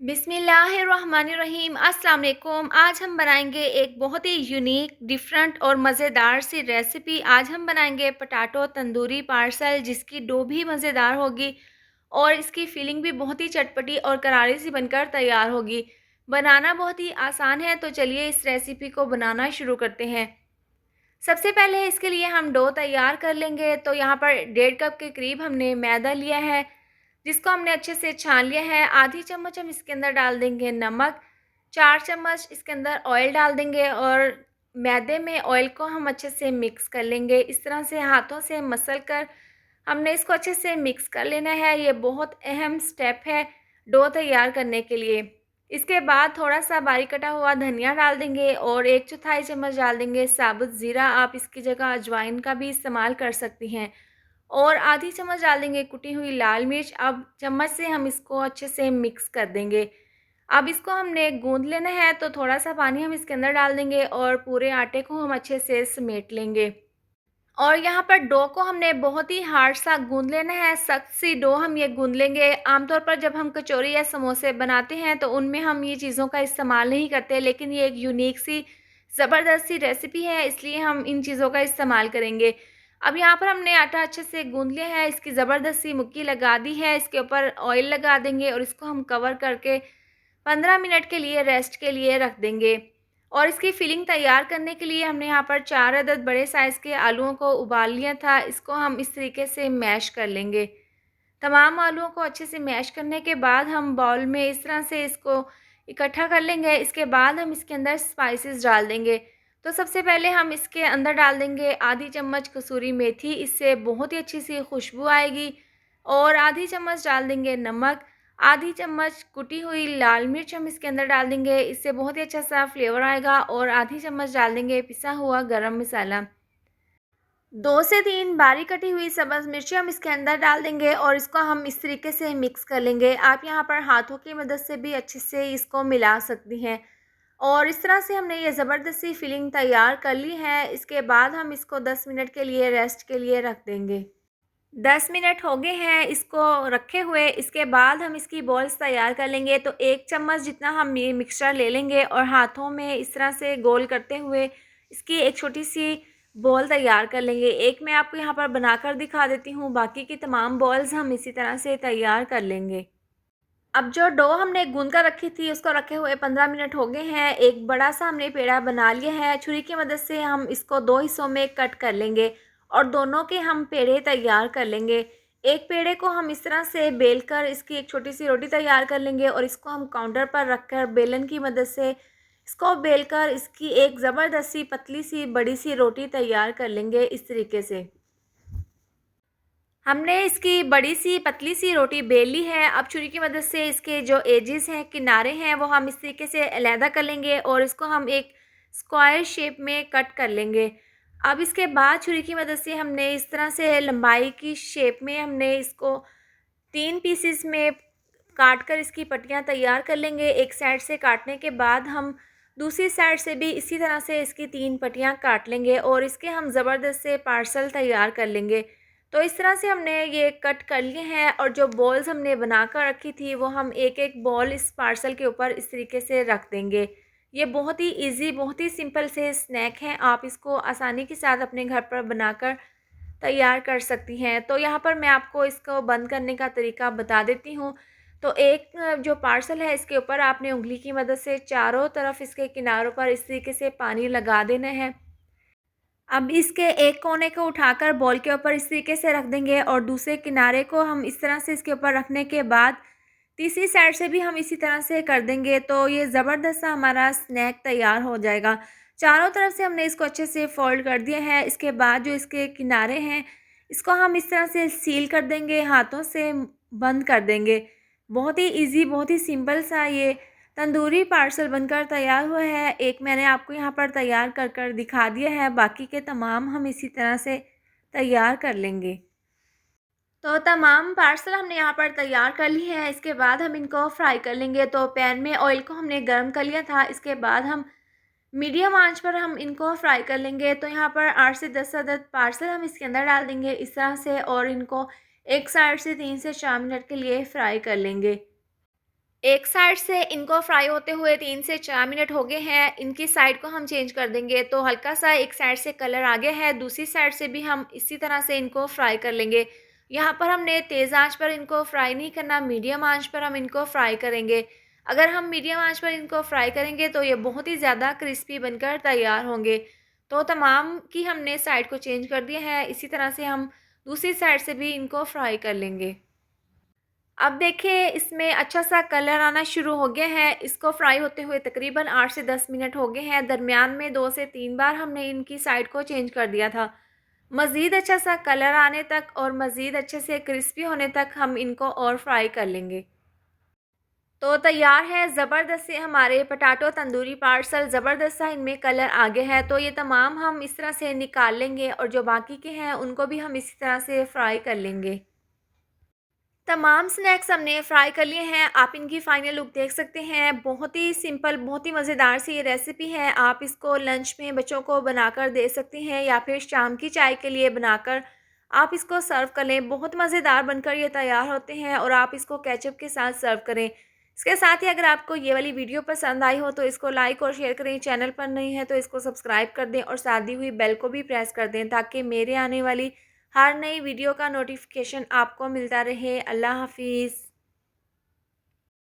बिस्मिल्लाहिर्रहमानिर्रहीम। अस्सलाम वालेकुम। आज हम बनाएंगे एक बहुत ही यूनिक, डिफरेंट और मज़ेदार सी रेसिपी। आज हम बनाएंगे पटाटो तंदूरी पार्सल, जिसकी डो भी मज़ेदार होगी और इसकी फीलिंग भी बहुत ही चटपटी और करारी सी बनकर तैयार होगी। बनाना बहुत ही आसान है, तो चलिए इस रेसिपी को बनाना शुरू करते हैं। सबसे पहले इसके लिए हम डो तैयार कर लेंगे। तो यहाँ पर 1.5 कप के करीब हमने मैदा लिया है, जिसको हमने अच्छे से छान लिया है। आधी चम्मच हम इसके अंदर डाल देंगे नमक, 4 चम्मच इसके अंदर ऑयल डाल देंगे और मैदे में ऑयल को हम अच्छे से मिक्स कर लेंगे। इस तरह से हाथों से मसल कर हमने इसको अच्छे से मिक्स कर लेना है। ये बहुत अहम स्टेप है डो तैयार करने के लिए। इसके बाद थोड़ा-सा बारीक कटा हुआ धनिया डाल देंगे और 1/4 चम्मच डाल देंगे साबुत ज़ीरा। आप इसकी जगह अजवाइन का भी इस्तेमाल कर सकती हैं। और आधी चम्मच डाल देंगे कुटी हुई लाल मिर्च। अब चम्मच से हम इसको अच्छे से मिक्स कर देंगे। अब इसको हमने गूँध लेना है, तो थोड़ा-सा पानी हम इसके अंदर डाल देंगे और पूरे आटे को हम अच्छे से समेट लेंगे। और यहाँ पर डो को हमने बहुत ही हार्ड सा गूँध लेना है, सख्त सी डो हम ये गूँध लेंगे। आमतौर पर जब हम कचौरी या समोसे बनाते हैं, तो उनमें हम ये चीज़ों का इस्तेमाल नहीं करते, लेकिन ये एक यूनिक सी ज़बरदस्त सी रेसिपी है, इसलिए हम इन चीज़ों का इस्तेमाल करेंगे। अब यहाँ पर हमने आटा अच्छे से गूँध लिया है, इसकी ज़बरदस्त सी मुक्की लगा दी है। इसके ऊपर ऑयल लगा देंगे और इसको हम कवर करके 15 मिनट के लिए रेस्ट के लिए रख देंगे। और इसकी फिलिंग तैयार करने के लिए हमने यहाँ पर 4 अदद बड़े साइज़ के आलूओं को उबाल लिया था। इसको हम इस तरीके से मैश कर लेंगे। तमाम आलूओं को अच्छे से मैश करने के बाद हम बाउल में इस तरह से इसको इकट्ठा कर लेंगे। इसके बाद हम इसके अंदर स्पाइसेस डाल देंगे। तो सबसे पहले हम इसके अंदर डाल देंगे आधी चम्मच कसूरी मेथी, इससे बहुत ही अच्छी सी खुशबू आएगी। और आधी चम्मच डाल देंगे नमक, आधी चम्मच कुटी हुई लाल मिर्च हम इसके अंदर डाल देंगे, इससे बहुत ही अच्छा सा फ्लेवर आएगा। और आधी चम्मच डाल देंगे पिसा हुआ गरम मसाला। 2 से 3 बारीक कटी हुई सब्ज़ मिर्ची हम इसके अंदर डाल देंगे और इसको हम इस तरीके से मिक्स कर लेंगे। आप यहाँ पर हाथों की मदद से भी अच्छे से इसको मिला सकती हैं। और इस तरह से हमने ये ज़बरदस्त सी फिलिंग तैयार कर ली है। इसके बाद हम इसको 10 मिनट के लिए रेस्ट के लिए रख देंगे। 10 मिनट हो गए हैं इसको रखे हुए। इसके बाद हम इसकी बॉल्स तैयार कर लेंगे। तो 1 चम्मच जितना हम ये मिक्सचर ले लेंगे और हाथों में इस तरह से गोल करते हुए इसकी एक छोटी सी बॉल तैयार कर लेंगे। एक मैं आपको यहाँ पर बनाकर दिखा देती हूँ, बाकी की तमाम बॉल्स हम इसी तरह से तैयार कर लेंगे। अब जो डो हमने गूँध कर रखी थी, उसको रखे हुए 15 मिनट हो गए हैं। एक बड़ा सा हमने पेड़ा बना लिया है। छुरी की मदद से हम इसको 2 हिस्सों में कट कर लेंगे और दोनों के हम पेड़े तैयार कर लेंगे। एक पेड़े को हम इस तरह से बेल कर इसकी एक छोटी सी रोटी तैयार कर लेंगे और इसको हम काउंटर पर रखकर बेलन की मदद से इसको बेलकर इसकी एक ज़बरदस्त सी पतली सी बड़ी सी रोटी तैयार कर लेंगे इस तरीके से। हमने इसकी बड़ी सी पतली सी रोटी बेल ली है। अब छुरी की मदद से इसके जो एजेस हैं, किनारे हैं, वो हम इस तरीके से अलहदा कर लेंगे और इसको हम एक स्क्वायर शेप में कट कर लेंगे। अब इसके बाद छुरी की मदद से हमने इस तरह से लंबाई की शेप में हमने इसको 3 पीसेस में काट कर इसकी पट्टियाँ तैयार कर लेंगे। एक साइड से काटने के बाद हम दूसरी साइड से भी इसी तरह से इसकी 3 पट्टियाँ काट लेंगे और इसके हम ज़बरदस्त से पार्सल तैयार कर लेंगे। तो इस तरह से हमने ये कट कर लिए हैं और जो बॉल्स हमने बना कर रखी थी, वो हम एक-एक बॉल इस पार्सल के ऊपर इस तरीके से रख देंगे। ये बहुत ही ईज़ी, बहुत ही सिंपल से स्नैक हैं। आप इसको आसानी के साथ अपने घर पर बनाकर तैयार कर सकती हैं। तो यहाँ पर मैं आपको इसको बंद करने का तरीका बता देती हूँ। तो एक जो पार्सल है, इसके ऊपर आपने उँगली की मदद से चारों तरफ इसके किनारों पर इस तरीके से पानी लगा देना है। अब इसके एक कोने को उठाकर बॉल के ऊपर इस तरीके से रख देंगे और दूसरे किनारे को हम इस तरह से इसके ऊपर रखने के बाद तीसरी साइड से भी हम इसी तरह से कर देंगे। तो ये ज़बरदस्त सा हमारा स्नैक तैयार हो जाएगा। चारों तरफ से हमने इसको अच्छे से फ़ोल्ड कर दिया है। इसके बाद जो इसके किनारे हैं, इसको हम इस तरह से सील कर देंगे, हाथों से बंद कर देंगे। बहुत ही ईज़ी, बहुत ही सिंपल सा ये तंदूरी पार्सल बनकर तैयार हुआ है। एक मैंने आपको यहाँ पर तैयार कर कर दिखा दिया है, बाकी के तमाम हम इसी तरह से तैयार कर लेंगे। तो तमाम पार्सल हमने यहाँ पर तैयार कर ली है। इसके बाद हम इनको फ्राई कर लेंगे। तो पैन में ऑयल को हमने गर्म कर लिया था। इसके बाद हम मीडियम आंच पर हम इनको फ्राई कर लेंगे। तो यहाँ पर 8 से 10 अदद पार्सल हम इसके अंदर डाल देंगे इस तरह से और इनको एक साइड से 3 से 4 मिनट के लिए फ्राई कर लेंगे। एक साइड से इनको फ्राई होते हुए 3 से 4 मिनट हो गए हैं। इनकी साइड को हम चेंज कर देंगे, तो हल्का-सा एक साइड से कलर आ गया है, दूसरी साइड से भी हम इसी तरह से इनको फ्राई कर लेंगे। यहाँ पर हमने तेज़ आँच पर इनको फ्राई नहीं करना, मीडियम आँच पर हम इनको फ्राई करेंगे। अगर हम मीडियम आँच पर इनको फ्राई करेंगे तो ये बहुत ही ज़्यादा क्रिस्पी बनकर तैयार होंगे। तो तमाम की हमने साइड को चेंज कर दिया है, इसी तरह से हम दूसरी साइड से भी इनको फ्राई कर लेंगे। अब देखिए इसमें अच्छा-सा कलर आना शुरू हो गया है। इसको फ्राई होते हुए तकरीबन 8 से 10 मिनट हो गए हैं। दरमियान में 2 से 3 बार हमने इनकी साइड को चेंज कर दिया था। मज़ीद अच्छा-सा कलर आने तक और मज़ीद अच्छे से क्रिस्पी होने तक हम इनको और फ्राई कर लेंगे। तो तैयार है ज़बरदस्त से हमारे पटाटो तंदूरी पार्सल। ज़बरदस्त सा इनमें कलर आ गया है, तो ये तमाम हम इस तरह से निकाल लेंगे और जो बाकी के हैं उनको भी हम इसी तरह से फ्राई कर लेंगे। तमाम स्नैक्स हमने फ्राई कर लिए हैं। आप इनकी फ़ाइनल लुक देख सकते हैं। बहुत ही सिंपल, बहुत ही मज़ेदार सी ये रेसिपी है। आप इसको लंच में बच्चों को बनाकर दे सकते हैं या फिर शाम की चाय के लिए बनाकर आप इसको सर्व कर लें। बहुत मज़ेदार बनकर ये तैयार होते हैं और आप इसको केचप के साथ सर्व करें। इसके साथ ही अगर आपको ये वाली वीडियो पसंद आई हो तो इसको लाइक और शेयर करें। चैनल पर नए हैं तो इसको सब्सक्राइब कर दें और साथ दी हुई बेल को भी प्रेस कर दें ताकि मेरे आने वाली हर नई वीडियो का नोटिफिकेशन आपको मिलता रहे। अल्लाह हाफ़िज़।